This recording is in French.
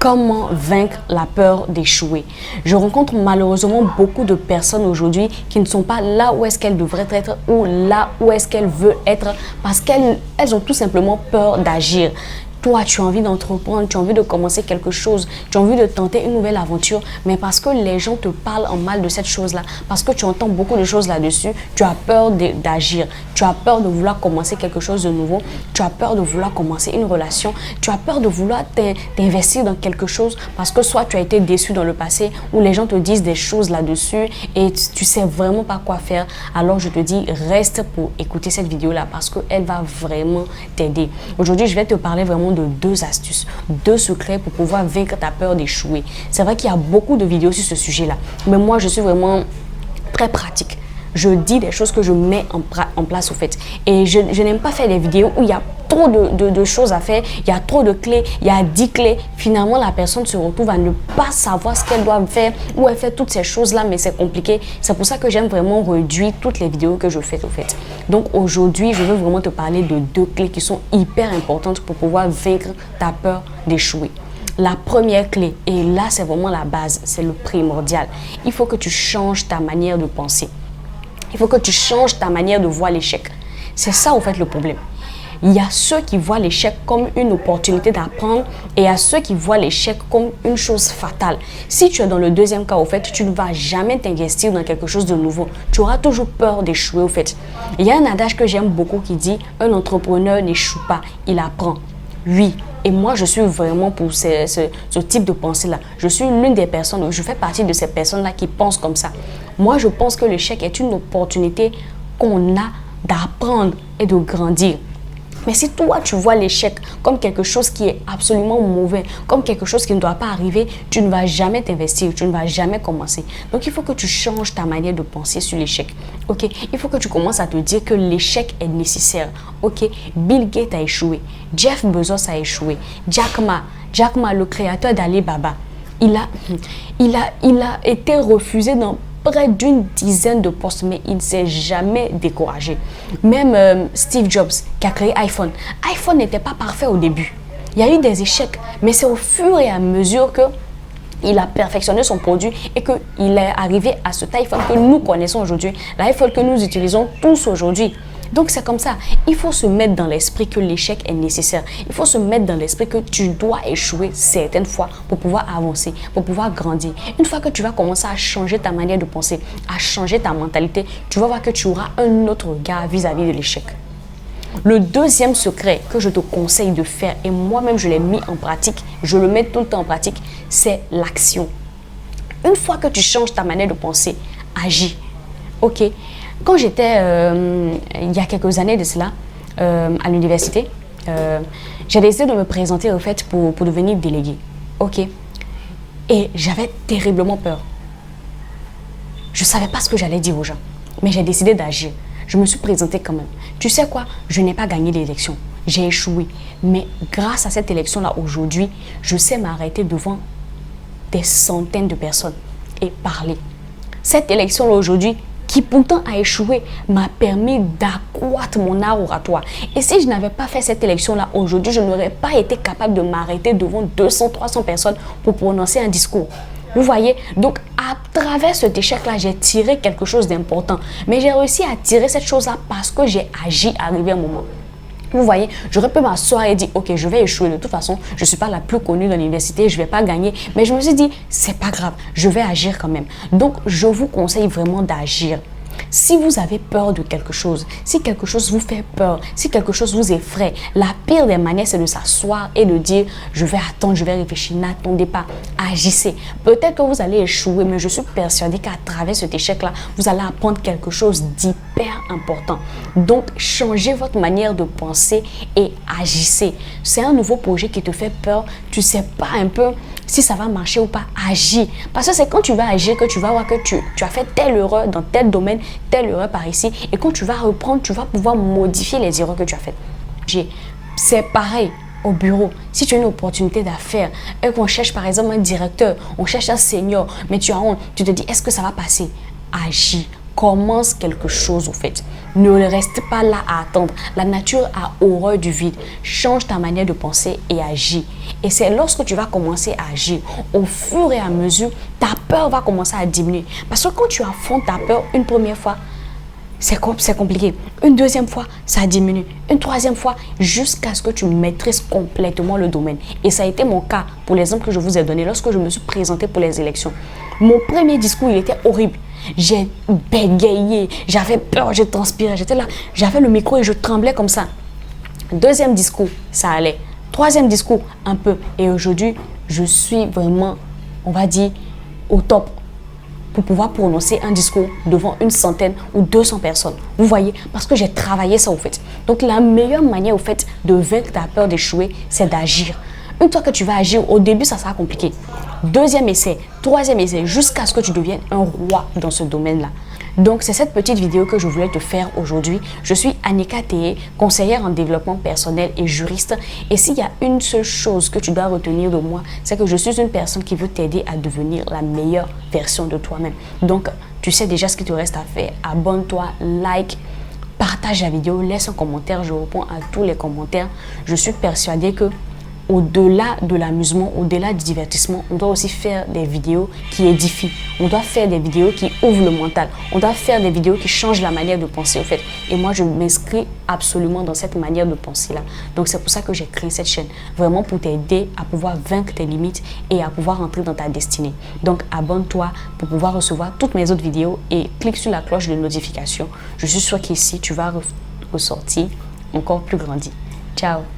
Comment vaincre la peur d'échouer? Je rencontre malheureusement beaucoup de personnes aujourd'hui qui ne sont pas là où est-ce qu'elles devraient être ou là où est-ce qu'elles veulent être parce qu'elles ont tout simplement peur d'agir. Toi, tu as envie d'entreprendre, tu as envie de commencer quelque chose, tu as envie de tenter une nouvelle aventure, mais parce que les gens te parlent en mal de cette chose-là, parce que tu entends beaucoup de choses là-dessus, tu as peur d'agir, tu as peur de vouloir commencer quelque chose de nouveau, tu as peur de vouloir commencer une relation, tu as peur de vouloir t'investir dans quelque chose parce que soit tu as été déçu dans le passé ou les gens te disent des choses là-dessus et tu sais vraiment pas quoi faire. Alors je te dis, reste pour écouter cette vidéo-là parce qu'elle va vraiment t'aider. Aujourd'hui, je vais te parler vraiment de 2 astuces, 2 secrets pour pouvoir vaincre ta peur d'échouer. C'est vrai qu'il y a beaucoup de vidéos sur ce sujet-là, mais moi, je suis vraiment très pratique. Je dis des choses que je mets en place au fait. Et je n'aime pas faire des vidéos où il y a trop de choses à faire, il y a trop de clés, il y a 10 clés. Finalement, la personne se retrouve à ne pas savoir ce qu'elle doit faire, où elle fait toutes ces choses-là, mais c'est compliqué. C'est pour ça que j'aime vraiment réduire toutes les vidéos que je fais au fait. Donc aujourd'hui, je veux vraiment te parler de 2 clés qui sont hyper importantes pour pouvoir vaincre ta peur d'échouer. La première clé, et là c'est vraiment la base, c'est le primordial. Il faut que tu changes ta manière de penser. Il faut que tu changes ta manière de voir l'échec. C'est ça, en fait, le problème. Il y a ceux qui voient l'échec comme une opportunité d'apprendre et il y a ceux qui voient l'échec comme une chose fatale. Si tu es dans le deuxième cas, au fait, tu ne vas jamais t'investir dans quelque chose de nouveau. Tu auras toujours peur d'échouer, au fait. Il y a un adage que j'aime beaucoup qui dit « Un entrepreneur n'échoue pas, il apprend ». Oui, et moi je suis vraiment pour ce type de pensée-là. Je suis l'une des personnes, je fais partie de ces personnes-là qui pensent comme ça. Moi je pense que l'échec est une opportunité qu'on a d'apprendre et de grandir. Mais si toi, tu vois l'échec comme quelque chose qui est absolument mauvais, comme quelque chose qui ne doit pas arriver, tu ne vas jamais t'investir, tu ne vas jamais commencer. Donc, il faut que tu changes ta manière de penser sur l'échec. Ok, il faut que tu commences à te dire que l'échec est nécessaire. Ok, Bill Gates a échoué, Jeff Bezos a échoué, Jack Ma, le créateur d'Alibaba, il a été refusé dans près d'une dizaine de postes, mais il ne s'est jamais découragé. Même Steve Jobs qui a créé iPhone. iPhone n'était pas parfait au début. Il y a eu des échecs, mais c'est au fur et à mesure que il a perfectionné son produit et qu'il est arrivé à cet iPhone que nous connaissons aujourd'hui, l'iPhone que nous utilisons tous aujourd'hui. Donc c'est comme ça, il faut se mettre dans l'esprit que l'échec est nécessaire. Il faut se mettre dans l'esprit que tu dois échouer certaines fois pour pouvoir avancer, pour pouvoir grandir. Une fois que tu vas commencer à changer ta manière de penser, à changer ta mentalité, tu vas voir que tu auras un autre regard vis-à-vis de l'échec. Le deuxième secret que je te conseille de faire, et moi-même je l'ai mis en pratique, je le mets tout le temps en pratique, c'est l'action. Une fois que tu changes ta manière de penser, agis. Ok? Quand j'étais, il y a quelques années de cela, à l'université, j'ai décidé de me présenter au fait pour devenir déléguée. Ok. Et j'avais terriblement peur. Je ne savais pas ce que j'allais dire aux gens, mais j'ai décidé d'agir. Je me suis présentée quand même. Tu sais quoi? Je n'ai pas gagné l'élection. J'ai échoué. Mais grâce à cette élection-là, aujourd'hui, je sais m'arrêter devant des centaines de personnes et parler. Cette élection-là, aujourd'hui, qui pourtant a échoué, m'a permis d'accroître mon art oratoire. Et si je n'avais pas fait cette élection-là aujourd'hui, je n'aurais pas été capable de m'arrêter devant 200, 300 personnes pour prononcer un discours. Vous voyez? Donc, à travers cet échec-là, j'ai tiré quelque chose d'important. Mais j'ai réussi à tirer cette chose-là parce que j'ai agi arrivé à un moment. Vous voyez, j'aurais pu m'asseoir et dire, ok, je vais échouer. De toute façon, je ne suis pas la plus connue dans l'université, je ne vais pas gagner. Mais je me suis dit, c'est pas grave, je vais agir quand même. Donc, je vous conseille vraiment d'agir. Si vous avez peur de quelque chose, si quelque chose vous fait peur, si quelque chose vous effraie, la pire des manières, c'est de s'asseoir et de dire « je vais attendre, je vais réfléchir ». N'attendez pas, agissez. Peut-être que vous allez échouer, mais je suis persuadée qu'à travers cet échec-là, vous allez apprendre quelque chose d'hyper important. Donc, changez votre manière de penser et agissez. C'est un nouveau projet qui te fait peur, tu ne sais pas un peu si ça va marcher ou pas, agis. Parce que c'est quand tu vas agir que tu vas voir que tu as fait telle erreur dans tel domaine, telle erreur par ici. Et quand tu vas reprendre, tu vas pouvoir modifier les erreurs que tu as faites. C'est pareil au bureau. Si tu as une opportunité d'affaires et qu'on cherche par exemple un directeur, on cherche un senior, mais tu as honte, tu te dis est-ce que ça va passer? Agis. commence quelque chose au fait. Ne reste pas là à attendre. La nature a horreur du vide. Change ta manière de penser et agis. Et c'est lorsque tu vas commencer à agir, au fur et à mesure, ta peur va commencer à diminuer. Parce que quand tu affrontes ta peur une première fois, c'est compliqué. Une deuxième fois, ça diminue. Une troisième fois, jusqu'à ce que tu maîtrises complètement le domaine. Et ça a été mon cas pour l'exemple que je vous ai donné lorsque je me suis présentée pour les élections. Mon premier discours, il était horrible. J'ai bégayé, j'avais peur, je transpirais, j'étais là, j'avais le micro et je tremblais comme ça. Deuxième discours, ça allait. Troisième discours, un peu. Et aujourd'hui, je suis vraiment, on va dire, au top pour pouvoir prononcer un discours devant une centaine ou 200 personnes. Vous voyez, parce que j'ai travaillé ça au fait. Donc la meilleure manière au fait de vaincre ta peur d'échouer, c'est d'agir. Une fois que tu vas agir, au début, ça sera compliqué. Deuxième essai, troisième essai, jusqu'à ce que tu deviennes un roi dans ce domaine-là. Donc, c'est cette petite vidéo que je voulais te faire aujourd'hui. Je suis Annika Théé, conseillère en développement personnel et juriste. Et s'il y a une seule chose que tu dois retenir de moi, c'est que je suis une personne qui veut t'aider à devenir la meilleure version de toi-même. Donc, tu sais déjà ce qu'il te reste à faire. Abonne-toi, like, partage la vidéo, laisse un commentaire. Je réponds à tous les commentaires. Je suis persuadée que au-delà de l'amusement, au-delà du divertissement, on doit aussi faire des vidéos qui édifient. On doit faire des vidéos qui ouvrent le mental. On doit faire des vidéos qui changent la manière de penser au fait. Et moi, je m'inscris absolument dans cette manière de penser-là. Donc, c'est pour ça que j'ai créé cette chaîne. Vraiment pour t'aider à pouvoir vaincre tes limites et à pouvoir entrer dans ta destinée. Donc, abonne-toi pour pouvoir recevoir toutes mes autres vidéos et clique sur la cloche de notification. Je suis sûre qu'ici, tu vas ressortir encore plus grandi. Ciao!